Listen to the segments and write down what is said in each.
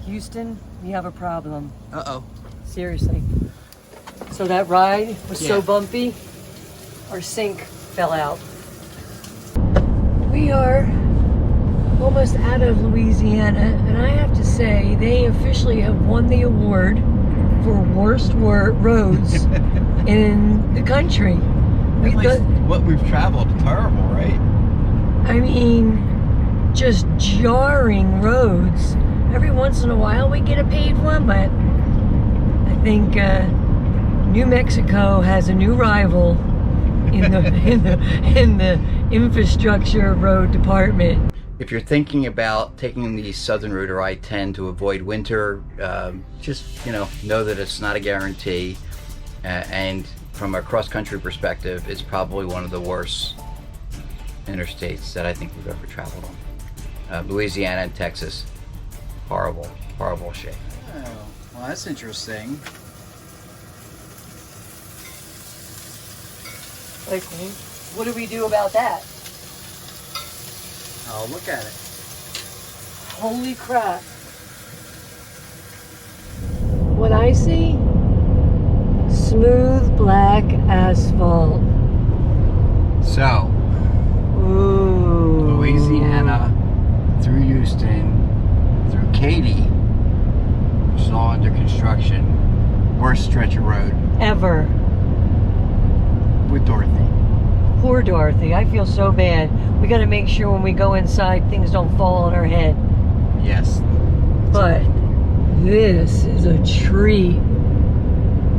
Houston, we have a problem. Uh-oh. Seriously. So that ride was so bumpy, our sink fell out. We are almost out of Louisiana, and I have to say, they officially have won the award for worst roads in the country. What we've traveled, terrible, right? I mean, just jarring roads. Every once in a while we get a paved one, but I think New Mexico has a new rival in the infrastructure road department. If you're thinking about taking the southern route or I-10 to avoid winter, just know that it's not a guarantee, and from a cross-country perspective, it's probably one of the worst interstates that I think we've ever traveled on. Louisiana and Texas, horrible shape. Oh, well, that's interesting. Like, what do we do about that? Oh, look at it. Holy crap. What I see? Smooth black asphalt. So, Ooh. Louisiana through Houston, through Katy, which is all under construction, worst stretch of road Ever. with Dorothy. Poor Dorothy. I feel so bad. We got to make sure when we go inside things don't fall on her head. Yes. But this is a treat.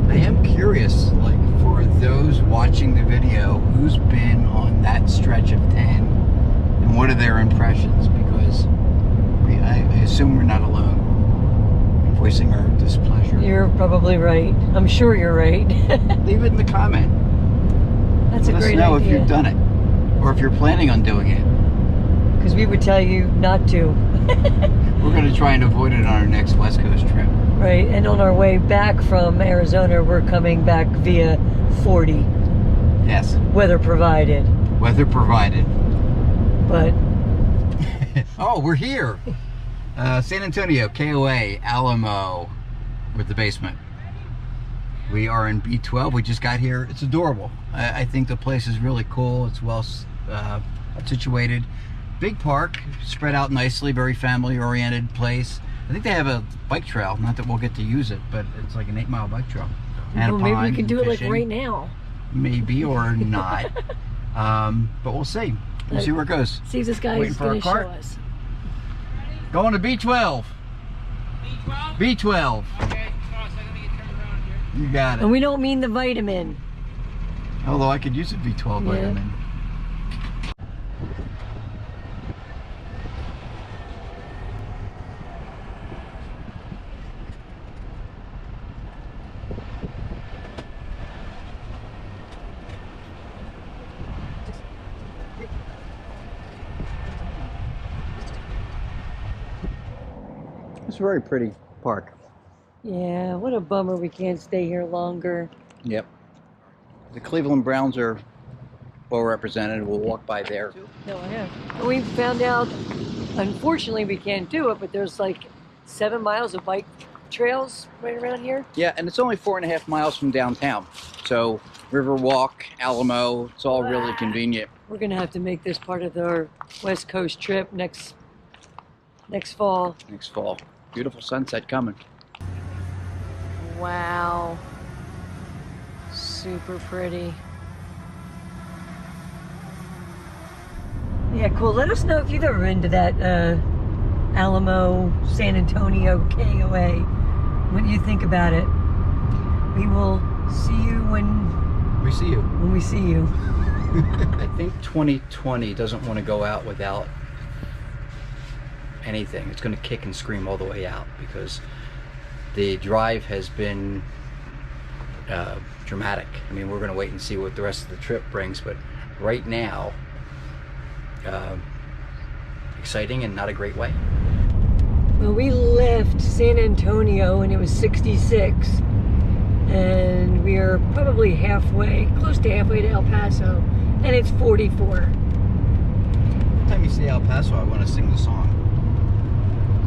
I am curious, like, for those watching the video, who's been on that stretch of 10 and what are their impressions, because I assume we're not alone in voicing our displeasure. You're probably right. I'm sure you're right. Leave it in the comment. That's a Let us great know idea. if you've done it or if you're planning on doing it. Because we would tell you not to. We're going to try and avoid it on our next West Coast trip. Right, and on our way back from Arizona, we're coming back via 40. Yes. Weather provided. Weather provided. But Oh, we're here. San Antonio, KOA, Alamo, with the basement. We are in B12. We just got here. It's adorable. I think the place is really cool. It's well situated. Big park, spread out nicely, very family-oriented place. I think they have a bike trail. Not that we'll get to use it, but it's like an 8-mile bike trail. And well, a maybe pond, we can do it like fishing. right now. Maybe or not. But we'll see. We'll see where it goes. See if this Waiting guy's for our going to show cart. us. Going to B12. B12? B12. Okay, hold on a second, let me get turned around here. You got And it. we don't mean the vitamin. Although I could use a B12 vitamin. It's a very pretty park. Yeah, what a bummer we can't stay here longer. Yep. The Cleveland Browns are well represented. We'll walk by there. No, I have. And we found out, unfortunately, we can't do it, but there's like 7 miles of bike trails right around here. Yeah, and it's only 4.5 miles from downtown. So Riverwalk, Alamo, it's all really convenient. We're gonna have to make this part of our West Coast trip next fall. Next fall. Beautiful sunset coming. Wow. Super pretty. Yeah, cool. Let us know if you've ever been to that Alamo, San Antonio, KOA. What do you think about it? We will see you when We see you. we see you. I think 2020 doesn't want to go out without anything. It's going to kick and scream all the way out because the drive has been dramatic. I mean, we're going to wait and see what the rest of the trip brings, but right now, exciting and not a great way. Well, we left San Antonio and it was 66, and we are probably halfway, close to halfway to El Paso, and it's 44. Every time you say El Paso, I want to sing the song.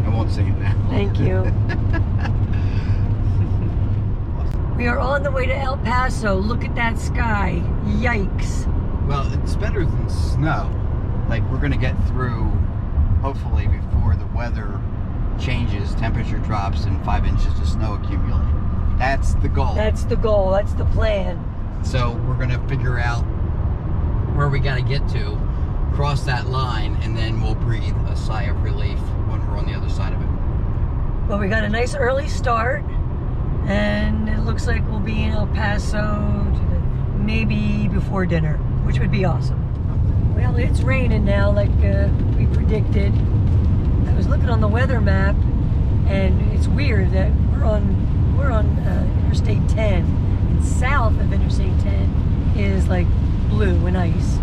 I won't say it now. Thank you. We are on the way to El Paso. Look at that sky. Yikes. Well, it's better than snow. Like, we're going to get through, hopefully, before the weather changes, temperature drops, and 5 inches of snow accumulate. That's the goal. That's the goal. That's the plan. So we're going to figure out where we got to get to, cross that line, and then we'll breathe a sigh of relief when we're on the other side of it. Well, we got a nice early start, and it looks like we'll be in El Paso maybe before dinner, which would be awesome. Well, it's raining now, like we predicted. I was looking on the weather map, and it's weird that we're on Interstate 10, and south of Interstate 10 is like blue and ice.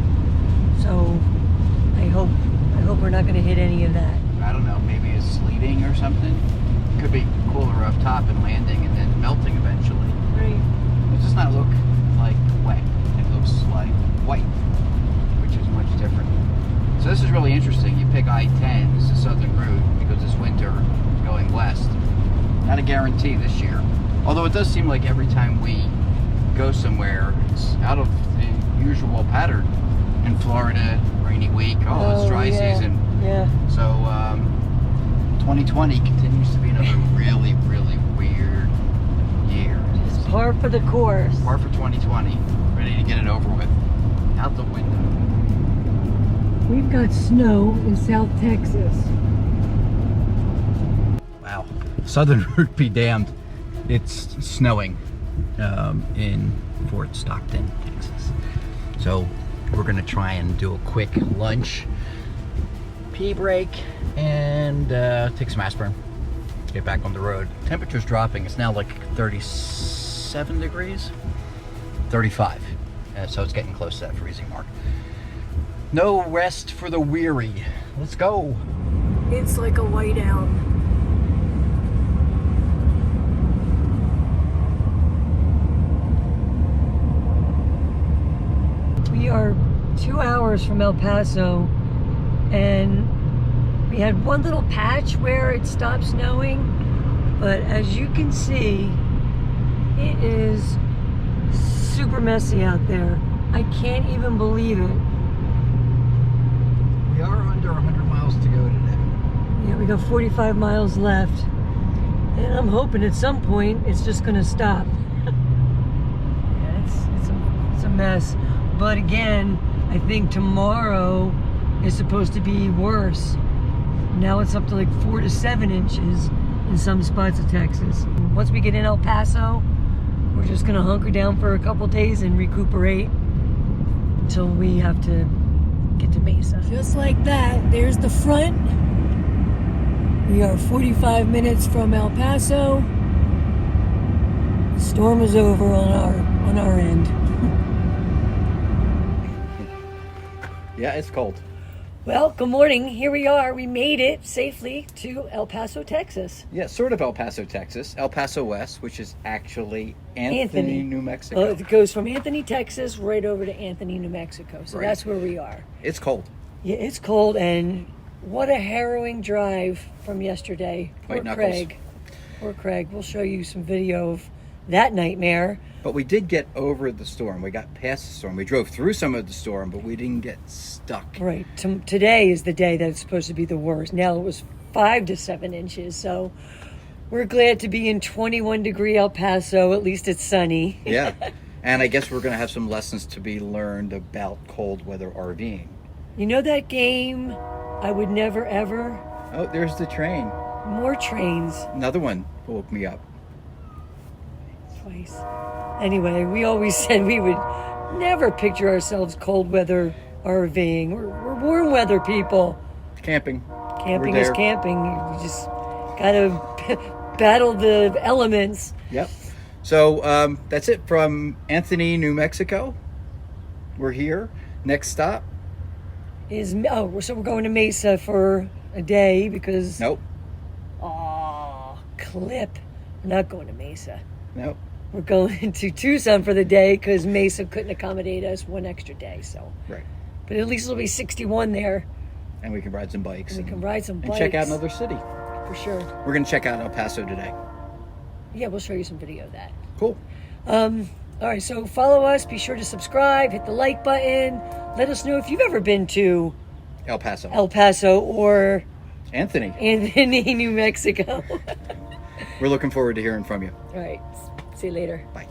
So I hope we're not going to hit any of that. I don't know, maybe it's sleeting or something. Could be cooler up top and landing and then melting eventually. Right. It does not look like wet. It looks like white, which is much different. So this is really interesting. You pick I-10 as the southern route because it's winter going west. Not a guarantee this year. Although it does seem like every time we go somewhere, it's out of the usual pattern. In Florida, rainy week. Oh, it's dry season. Yeah. So 2020 continues to be another really, really weird year. It's par for the course. Par for 2020. Ready to get it over with. Out the window. We've got snow in South Texas. Wow. Southern route be damned. It's snowing in Fort Stockton, Texas. So we're going to try and do a quick lunch, pee break, and take some aspirin. Get back on the road. Temperature's dropping. It's now like 37 degrees. 35. So it's getting close to that freezing mark. No rest for the weary. Let's go. It's like a whiteout. We are 2 hours from El Paso, and we had one little patch where it stopped snowing, but as you can see, it is super messy out there. I can't even believe it. We are under 100 miles to go today. Yeah, we got 45 miles left, and I'm hoping at some point it's just going to stop. Yeah, it's a mess. But again, I think tomorrow is supposed to be worse. Now it's up to like 4 to 7 inches in some spots of Texas. Once we get in El Paso, we're just gonna hunker down for a couple days and recuperate until we have to get to Mesa. Just like that, there's the front. We are 45 minutes from El Paso. The storm is over on our end. Yeah, it's cold. Well, good morning. Here we are. We made it safely to El Paso, Texas. Yeah, sort of El Paso, Texas. El Paso West, which is actually Anthony, New Mexico. Well, it goes from Anthony, Texas, right over to Anthony, New Mexico. So Right. That's where we are. It's cold. Yeah, it's cold, and what a harrowing drive from yesterday. Poor White knuckles. Craig. Poor Craig. We'll show you some video of that nightmare. But we did get over the storm. We got past the storm. We drove through some of the storm, but we didn't get stuck. Right. Today is the day that it's supposed to be the worst. Now it was 5 to 7 inches, so we're glad to be in 21-degree El Paso. At least it's sunny. Yeah. And I guess we're going to have some lessons to be learned about cold weather RVing. You know that game, I Would Never Ever? Oh, there's the train. More trains. Another one woke me up. Twice. Anyway, we always said we would never picture ourselves cold weather RVing. We're warm weather people. Camping. Camping We're is there. camping. You just gotta battle the elements. Yep. So that's it from Anthony, New Mexico. We're here. Next stop. So we're going to Mesa for a day because... Nope. Oh, clip. We're not going to Mesa. Nope. We're going to Tucson for the day because Mesa couldn't accommodate us one extra day. So, Right. but at least it'll be 61 there. And we can ride some bikes. We can ride some and bikes. check out another city. for sure. We're gonna check out El Paso today. Yeah, we'll show you some video of that. Cool. All right, so follow us. Be sure to subscribe. Hit the like button. Let us know if you've ever been to El Paso. El Paso or Anthony. Anthony, New Mexico. We're looking forward to hearing from you. All right, see you later. Bye.